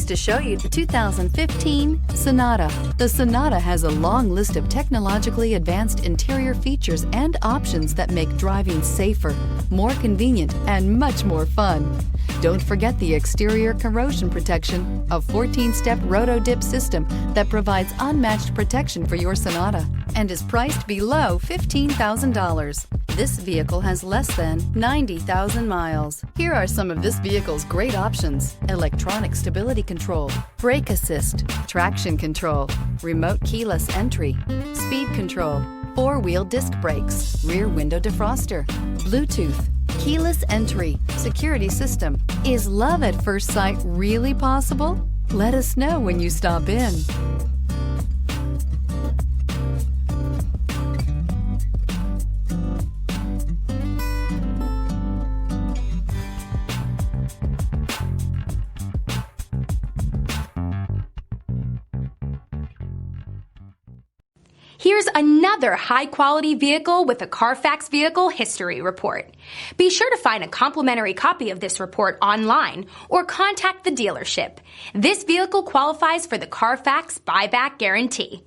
pleased to show you the 2015 Sonata. The Sonata has a long list of technologically advanced interior features and options that make driving safer, more convenient, and much more fun. Don't forget the exterior corrosion protection, a 14-step roto-dip system that provides unmatched protection for your Sonata and is priced below $15,000. This vehicle has less than 90,000 miles. Here are some of this vehicle's great options: electronic stability control, brake assist, traction control, remote keyless entry, speed control, four-wheel disc brakes, rear window defroster, Bluetooth, keyless entry, security system. Is love at first sight really possible? Let us know when you stop in. Here's another high-quality vehicle with a Carfax Vehicle History Report. Be sure to find a complimentary copy of this report online or contact the dealership. This vehicle qualifies for the Carfax Buyback Guarantee.